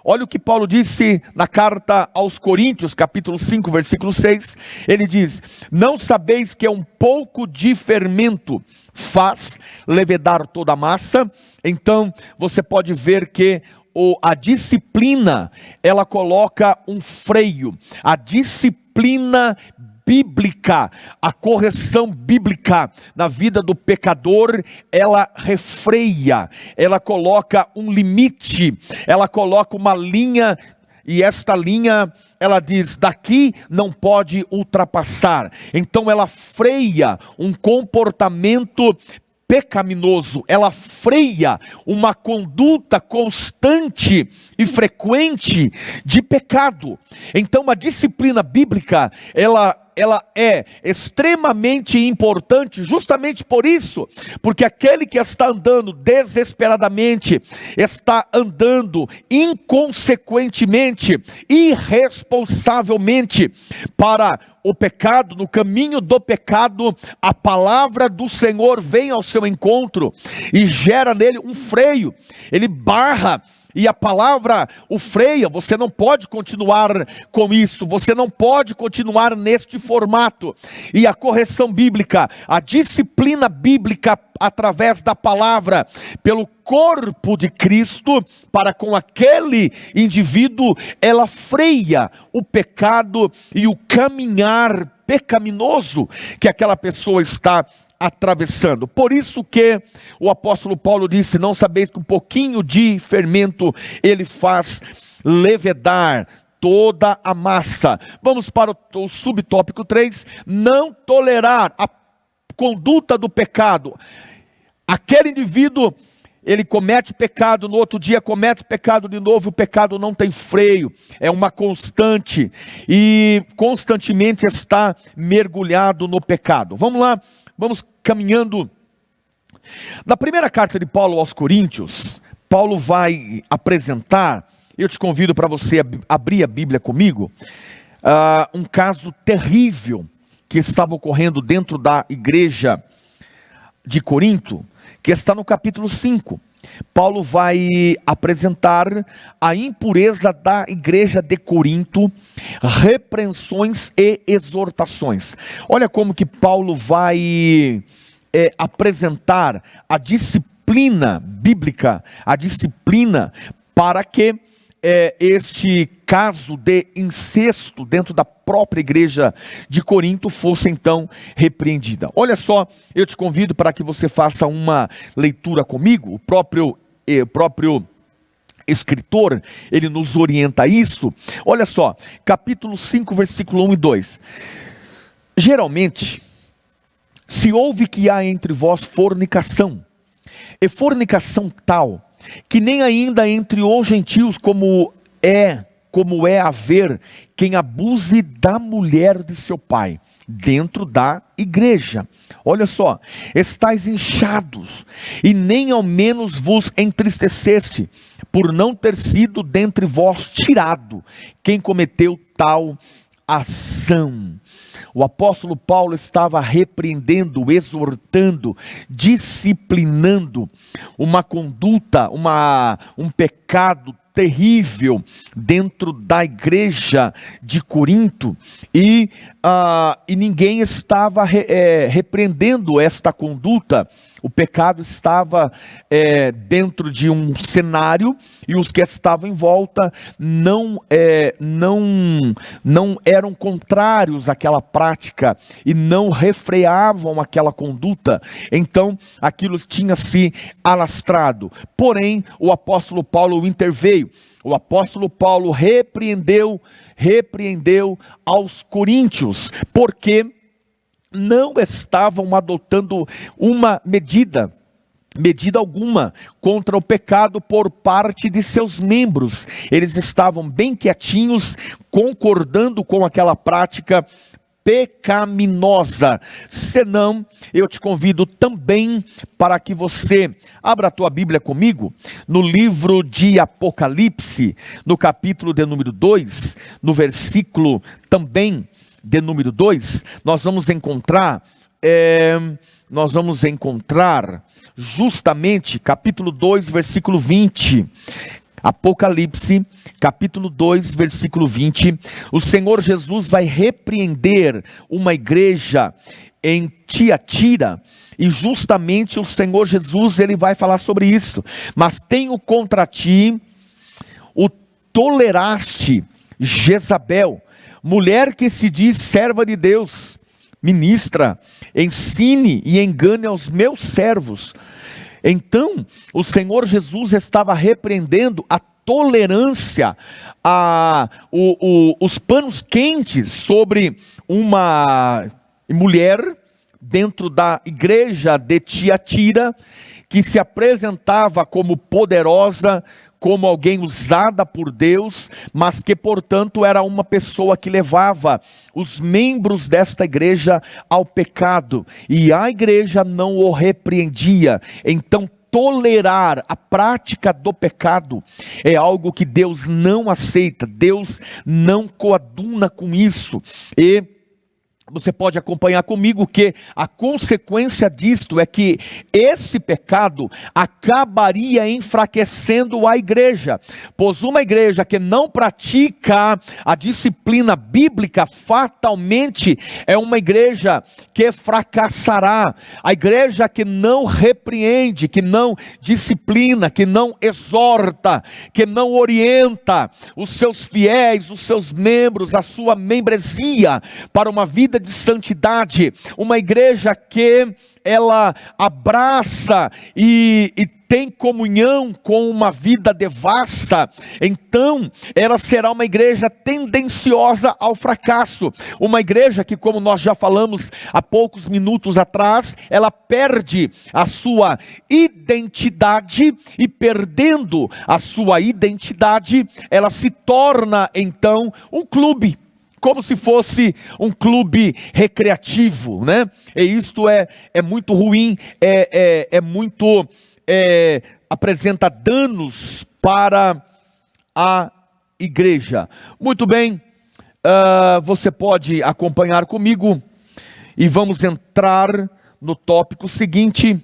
Olha o que Paulo disse na carta aos Coríntios, capítulo 5, versículo 6. Ele diz: não sabeis que é um pouco de fermento faz levedar toda a massa? Então você pode ver que a disciplina, ela coloca um freio. A disciplina bíblica, a correção bíblica na vida do pecador, ela refreia, ela coloca um limite, ela coloca uma linha, e esta linha, ela diz, daqui não pode ultrapassar. Então ela freia um comportamento pecaminoso, ela freia uma conduta constante e frequente de pecado. Então a disciplina bíblica, ela é extremamente importante justamente por isso, porque aquele que está andando desesperadamente, está andando inconsequentemente, irresponsavelmente para o pecado, no caminho do pecado, a palavra do Senhor vem ao seu encontro e gera nele um freio, ele barra, e a palavra o freia. Você não pode continuar com isso, você não pode continuar neste formato. E a correção bíblica, a disciplina bíblica através da palavra, pelo corpo de Cristo, para com aquele indivíduo, ela freia o pecado e o caminhar pecaminoso que aquela pessoa está atravessando. Por isso que o apóstolo Paulo disse: não sabeis que um pouquinho de fermento ele faz levedar toda a massa. Vamos para o subtópico 3, não tolerar a conduta do pecado. Aquele indivíduo, ele comete pecado, no outro dia comete pecado de novo, o pecado não tem freio, é uma constante, e constantemente está mergulhado no pecado. Vamos lá, vamos caminhando. Na primeira carta de Paulo aos Coríntios, Paulo vai apresentar, eu te convido para você abrir a Bíblia comigo, um caso terrível que estava ocorrendo dentro da igreja de Corinto, que está no capítulo 5. Paulo vai apresentar a impureza da igreja de Corinto, repreensões e exortações. Olha como que Paulo vai apresentar a disciplina bíblica, a disciplina para que este caso de incesto dentro da própria igreja de Corinto fosse então repreendida. Olha só, eu te convido para que você faça uma leitura comigo. O próprio escritor, ele nos orienta a isso. Olha só, capítulo 5, versículo 1 e 2. Geralmente, se ouve que há entre vós fornicação, e fornicação tal, que nem ainda entre os gentios como é haver quem abuse da mulher de seu pai, dentro da igreja. Olha só, estáis inchados, e nem ao menos vos entristeceste, por não ter sido dentre vós tirado quem cometeu tal ação. O apóstolo Paulo estava repreendendo, exortando, disciplinando uma conduta, um pecado terrível dentro da igreja de Corinto, e ninguém estava repreendendo esta conduta. O pecado estava dentro de um cenário, e os que estavam em volta não eram contrários àquela prática e não refreavam aquela conduta. Então aquilo tinha se alastrado. Porém, o apóstolo Paulo interveio. O apóstolo Paulo repreendeu aos coríntios, porque não estavam adotando uma medida alguma contra o pecado por parte de seus membros. Eles estavam bem quietinhos, concordando com aquela prática pecaminosa. Senão, eu te convido também para que você abra a tua Bíblia comigo no livro de Apocalipse, no capítulo de número 2, no versículo também de número 2, nós vamos encontrar justamente capítulo 2, versículo 20. Apocalipse, capítulo 2, versículo 20. O Senhor Jesus vai repreender uma igreja em Tiatira, e justamente o Senhor Jesus, ele vai falar sobre isso. Mas tenho contra ti o toleraste Jezabel, mulher que se diz serva de Deus, ministra, ensine e engane aos meus servos. Então, o Senhor Jesus estava repreendendo a tolerância, os panos quentes sobre uma mulher dentro da igreja de Tiatira, que se apresentava como poderosa, como alguém usada por Deus, mas que portanto era uma pessoa que levava os membros desta igreja ao pecado, e a igreja não o repreendia. Então, tolerar a prática do pecado é algo que Deus não aceita, Deus não coaduna com isso. E você pode acompanhar comigo que a consequência disto é que esse pecado acabaria enfraquecendo a igreja, pois uma igreja que não pratica a disciplina bíblica fatalmente é uma igreja que fracassará. A igreja que não repreende, que não disciplina, que não exorta, que não orienta os seus fiéis, os seus membros, a sua membresia para uma vida de santidade, uma igreja que ela abraça e tem comunhão com uma vida devassa, então ela será uma igreja tendenciosa ao fracasso, uma igreja que, como nós já falamos há poucos minutos atrás, ela perde a sua identidade, e perdendo a sua identidade, ela se torna então um clube, como se fosse um clube recreativo, né? E isto é muito ruim, apresenta danos para a igreja. Muito bem, você pode acompanhar comigo, e vamos entrar no tópico seguinte,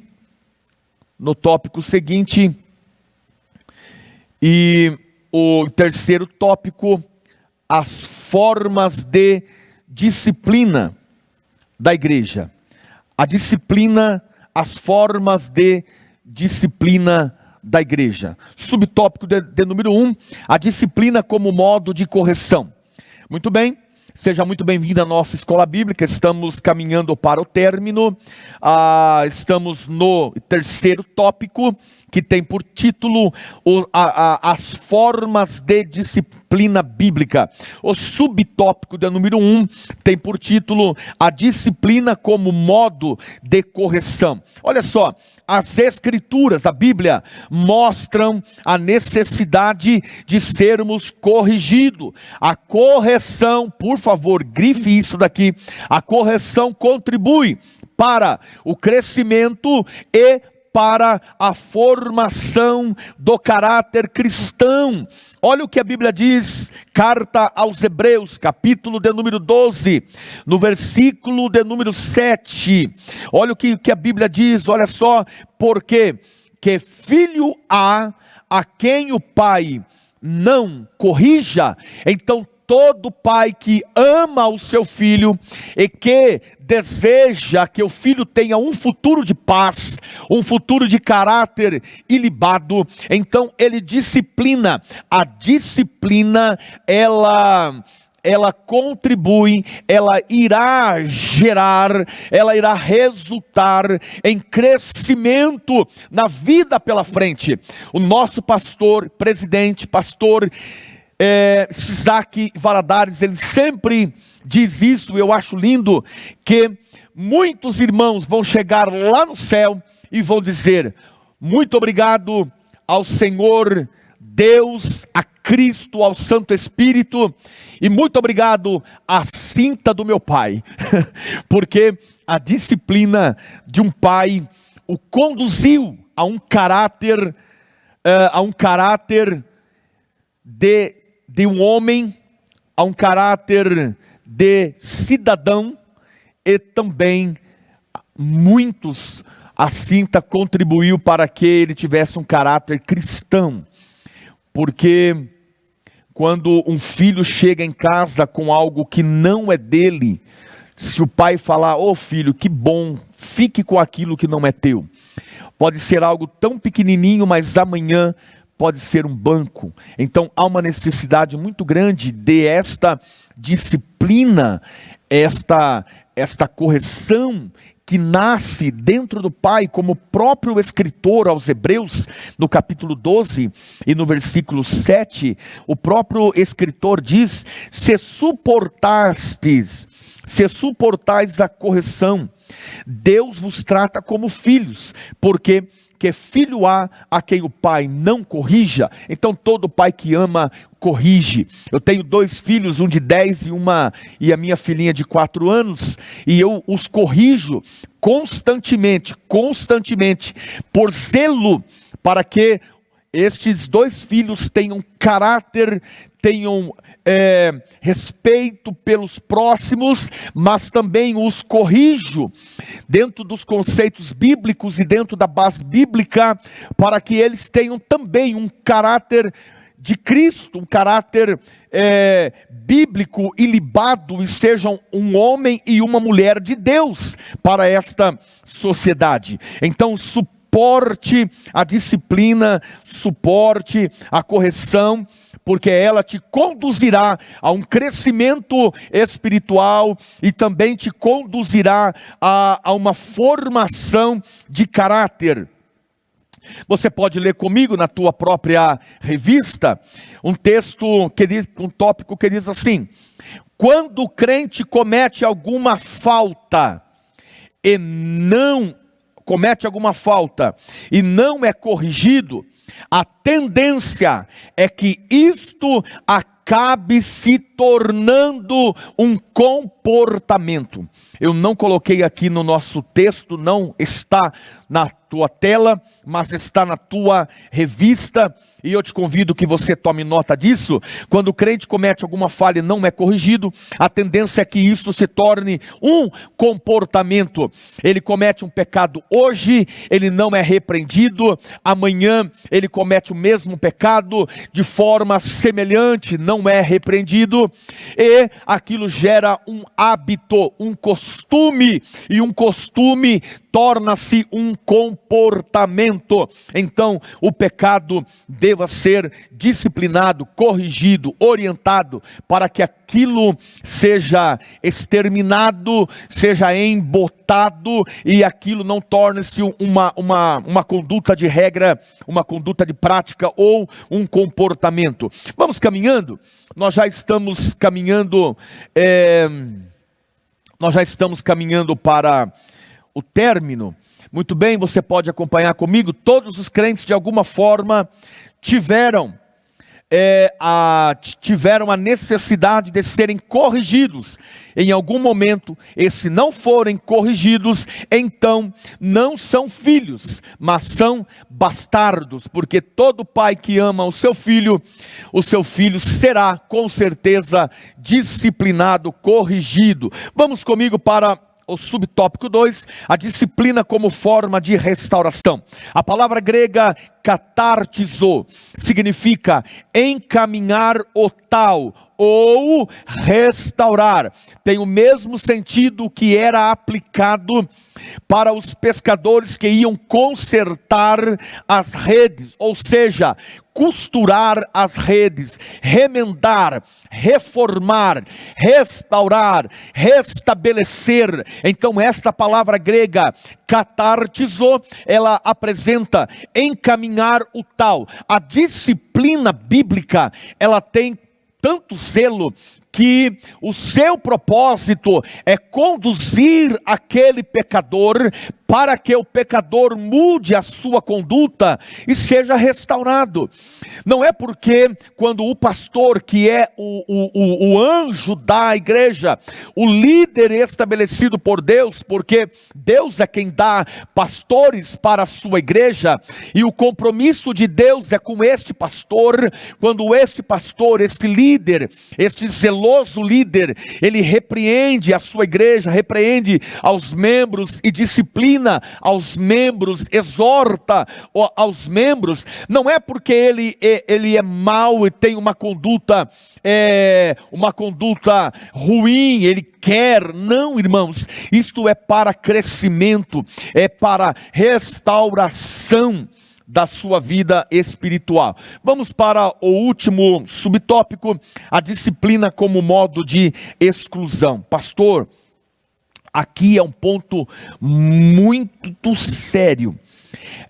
e o terceiro tópico: as formas de disciplina da igreja. A disciplina, as formas de disciplina da igreja. Subtópico de número 1, a disciplina como modo de correção. Muito bem, seja muito bem-vindo à nossa escola bíblica. Estamos caminhando para o término. Estamos no terceiro tópico, que tem por título as formas de disciplina bíblica. O subtópico de número 1 tem por título a disciplina como modo de correção. Olha só, as escrituras, a Bíblia, mostram a necessidade de sermos corrigidos. A correção, por favor, grife isso daqui, a correção contribui para o crescimento e para a formação do caráter cristão. Olha o que a Bíblia diz, carta aos Hebreus, capítulo de número 12, no versículo de número 7. Olha o que a Bíblia diz, olha só: porque que filho há a quem o pai não corrija, então todo pai que ama o seu filho e que deseja que o filho tenha um futuro de paz, um futuro de caráter ilibado, então ele disciplina. A disciplina, ela contribui, ela irá gerar, ela irá resultar em crescimento na vida pela frente. O nosso pastor, presidente, pastor Isaac Valadares, ele sempre diz isso. Eu acho lindo que muitos irmãos vão chegar lá no céu e vão dizer: muito obrigado ao Senhor Deus, a Cristo, ao Santo Espírito, e muito obrigado à cinta do meu pai, porque a disciplina de um pai o conduziu a um caráter de um homem, a um caráter de cidadão, e também muitos, a cinta contribuiu para que ele tivesse um caráter cristão, porque quando um filho chega em casa com algo que não é dele, se o pai falar: ô filho, que bom, fique com aquilo que não é teu, pode ser algo tão pequenininho, mas amanhã pode ser um banco. Então há uma necessidade muito grande de esta disciplina, esta correção que nasce dentro do pai, como o próprio escritor aos Hebreus, no capítulo 12 e no versículo 7, o próprio escritor diz: se suportais a correção, Deus vos trata como filhos, porque que filho há a quem o pai não corrija? Então todo pai que ama, corrige. Eu tenho 2 filhos, um de 10 e a minha filhinha de 4 anos, e eu os corrijo constantemente, por zelo, para que estes 2 filhos tenham caráter, tenham respeito pelos próximos, mas também os corrijo dentro dos conceitos bíblicos e dentro da base bíblica, para que eles tenham também um caráter de Cristo, um caráter bíblico ilibado, e sejam um homem e uma mulher de Deus para esta sociedade. Então suporte a disciplina, suporte a correção, porque ela te conduzirá a um crescimento espiritual e também te conduzirá a uma formação de caráter. Você pode ler comigo na tua própria revista um texto que diz, um tópico que diz assim: quando o crente comete alguma falta e não é corrigido, a tendência é que isto acabe se tornando um comportamento. Eu não coloquei aqui no nosso texto, não está na tua tela, mas está na tua revista, e eu te convido que você tome nota disso. Quando o crente comete alguma falha e não é corrigido, a tendência é que isso se torne um comportamento. Ele comete um pecado hoje, ele não é repreendido, amanhã ele comete o mesmo pecado de forma semelhante, não é repreendido, e aquilo gera um hábito, um costume, e um costume torna-se um comportamento. Então o pecado deva ser disciplinado, corrigido, orientado, para que aquilo seja exterminado, seja embotado, e aquilo não torne-se uma conduta de regra, uma conduta de prática ou um comportamento. Vamos caminhando, nós já estamos caminhando para o término. Muito bem, você pode acompanhar comigo. Todos os crentes de alguma forma tiveram a necessidade de serem corrigidos em algum momento, e se não forem corrigidos, então não são filhos, mas são bastardos, porque todo pai que ama o seu filho será com certeza disciplinado, corrigido. Vamos comigo para o subtópico 2, a disciplina como forma de restauração. A palavra grega catartizo significa encaminhar o tal ou restaurar. Tem o mesmo sentido que era aplicado para os pescadores que iam consertar as redes, ou seja, costurar as redes, remendar, reformar, restaurar, restabelecer. Então esta palavra grega, catartizo, ela apresenta encaminhar o tal. A disciplina bíblica, ela tem tanto zelo que o seu propósito é conduzir aquele pecador para que o pecador mude a sua conduta e seja restaurado. Não é porque quando o pastor, que é o anjo da igreja, o líder estabelecido por Deus, porque Deus é quem dá pastores para a sua igreja, e o compromisso de Deus é com este pastor, quando este pastor, este líder, este zeloso líder, ele repreende a sua igreja, repreende aos membros e disciplina aos membros, exorta aos membros, não é porque ele é mau e tem uma conduta ruim, ele quer, não, irmãos, isto é para crescimento, é para restauração da sua vida espiritual. Vamos para o último subtópico, a disciplina como modo de exclusão. Pastor, aqui é um ponto muito sério.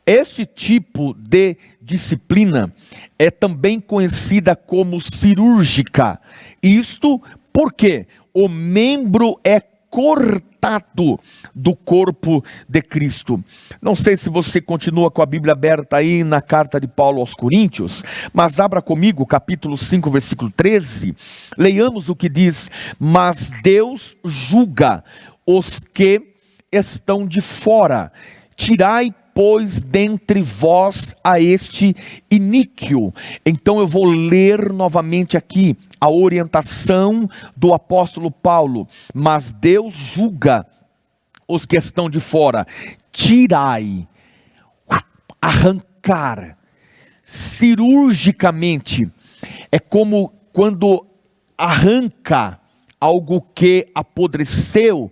Este tipo de disciplina é também conhecida como cirúrgica. Isto porque o membro é cortado do corpo de Cristo. Não sei se você continua com a Bíblia aberta aí na carta de Paulo aos Coríntios, mas abra comigo capítulo 5, versículo 13. Leiamos o que diz: mas Deus julga os que estão de fora. Tirai, pois, dentre vós a este iníquo. Então eu vou ler novamente aqui a orientação do apóstolo Paulo. Mas Deus julga os que estão de fora. Tirai, arrancar, cirurgicamente. É como quando arranca algo que apodreceu,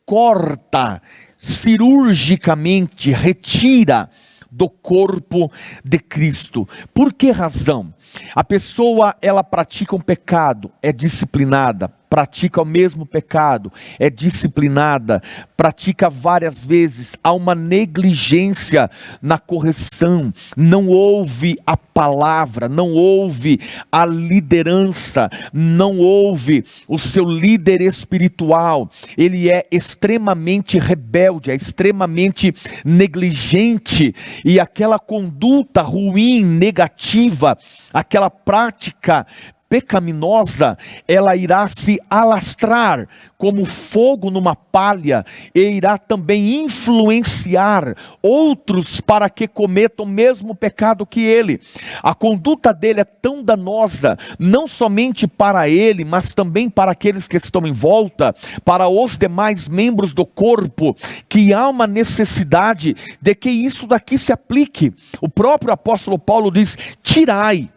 corta, cirurgicamente retira do corpo de Cristo. Por que razão? A pessoa, ela pratica um pecado, é disciplinada, pratica o mesmo pecado, é disciplinada, pratica várias vezes, há uma negligência na correção, não ouve a palavra, não ouve a liderança, não ouve o seu líder espiritual, ele é extremamente rebelde, é extremamente negligente, e aquela conduta ruim, negativa, aquela prática pecaminosa, ela irá se alastrar como fogo numa palha e irá também influenciar outros para que cometam o mesmo pecado que ele. A conduta dele é tão danosa, não somente para ele, mas também para aqueles que estão em volta, para os demais membros do corpo, que há uma necessidade de que isso daqui se aplique. O próprio apóstolo Paulo diz: tirai,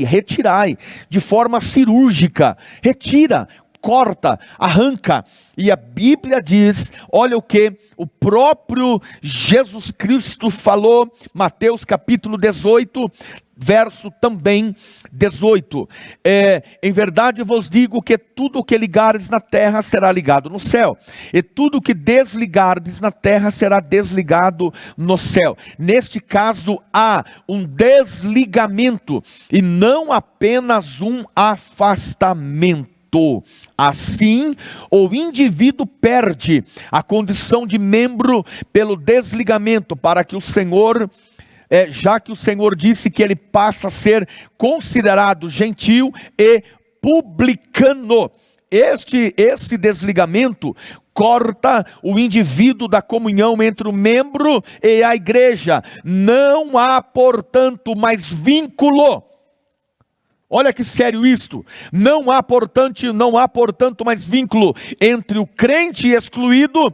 retirai, de forma cirúrgica, retira, corta, arranca. E a Bíblia diz, olha o que o próprio Jesus Cristo falou, Mateus capítulo 18, verso também 18, em verdade vos digo que tudo o que ligares na terra será ligado no céu, e tudo o que desligardes na terra será desligado no céu. Neste caso há um desligamento e não apenas um afastamento. Assim, o indivíduo perde a condição de membro pelo desligamento, para que o Senhor, já que o Senhor disse que ele passa a ser considerado gentil e publicano. Esse desligamento corta o indivíduo da comunhão entre o membro e a igreja. Não há, portanto, mais vínculo. Olha que sério isto. Não há, portanto, mais vínculo entre o crente excluído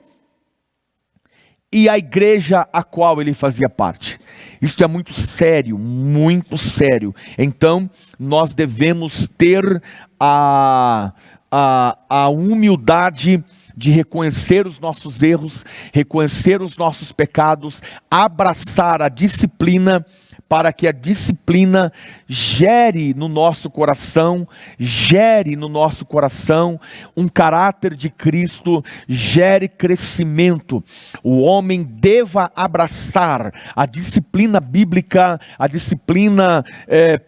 e a igreja a qual ele fazia parte. Isto é muito sério, muito sério. Então, nós devemos ter a humildade de reconhecer os nossos erros, reconhecer os nossos pecados, abraçar a disciplina, para que a disciplina gere no nosso coração um caráter de Cristo, gere crescimento. O homem deva abraçar a disciplina bíblica, a disciplina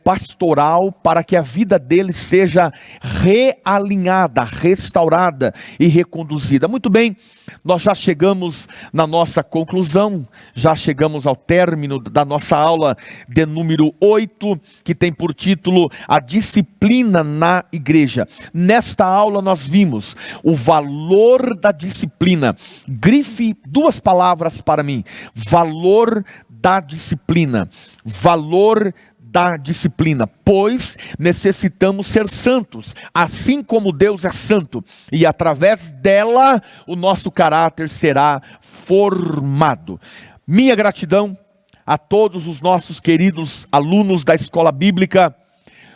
pastoral, para que a vida dele seja realinhada, restaurada e reconduzida. Muito bem, nós já chegamos na nossa conclusão, já chegamos ao término da nossa aula de número 8, que tem por título A Disciplina na Igreja. Nesta aula nós vimos o valor da disciplina. Grife duas palavras para mim: valor da disciplina. Valor da disciplina, pois necessitamos ser santos, assim como Deus é santo, e através dela o nosso caráter será formado. Minha gratidão a todos os nossos queridos alunos da Escola Bíblica.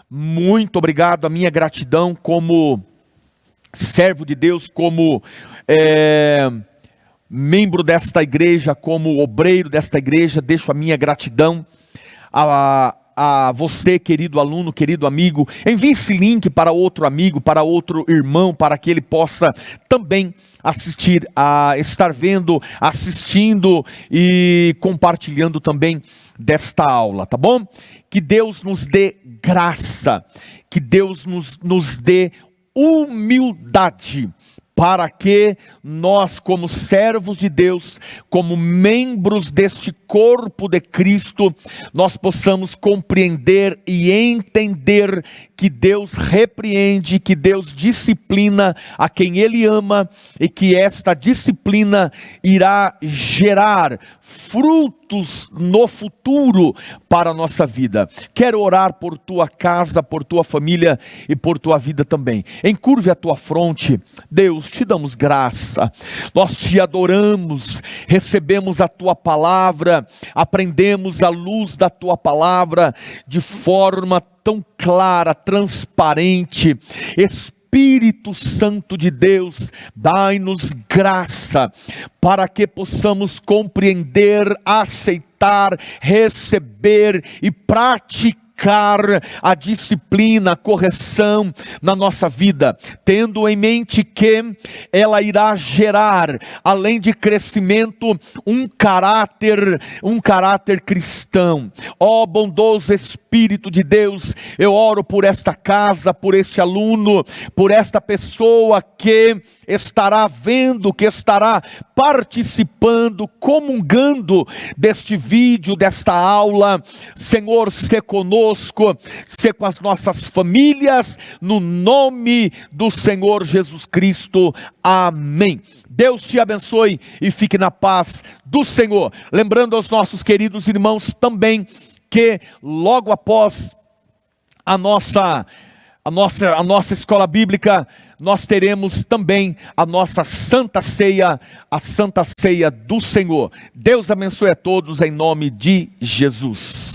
Muito obrigado. A minha gratidão como servo de Deus, como membro desta igreja, como obreiro desta igreja. Deixo a minha gratidão a você, querido aluno, querido amigo. Envie esse link para outro amigo, para outro irmão, para que ele possa também estar vendo, assistindo e compartilhando também desta aula, tá bom? Que Deus nos dê graça, que Deus nos dê humildade, para que nós, como servos de Deus, como membros deste corpo de Cristo, nós possamos compreender e entender que Deus repreende, que Deus disciplina a quem Ele ama, e que esta disciplina irá gerar frutos no futuro para a nossa vida. Quero orar por tua casa, por tua família e por tua vida também. Encurve a tua fronte. Deus, te damos graça, nós te adoramos, recebemos a tua palavra, aprendemos à luz da tua palavra de forma tão clara, transparente. Espírito Santo de Deus, dai-nos graça para que possamos compreender, aceitar, receber e praticar a disciplina, a correção na nossa vida, tendo em mente que ela irá gerar, além de crescimento, um caráter cristão. Ó bondoso Espírito de Deus, eu oro por esta casa, por este aluno, por esta pessoa que estará vendo, que estará participando, comungando deste vídeo, desta aula. Senhor, se conosco, se com as nossas famílias, no nome do Senhor Jesus Cristo, amém. Deus te abençoe e fique na paz do Senhor. Lembrando aos nossos queridos irmãos também, que logo após a nossa escola bíblica, nós teremos também a nossa Santa Ceia, a Santa Ceia do Senhor. Deus abençoe a todos em nome de Jesus.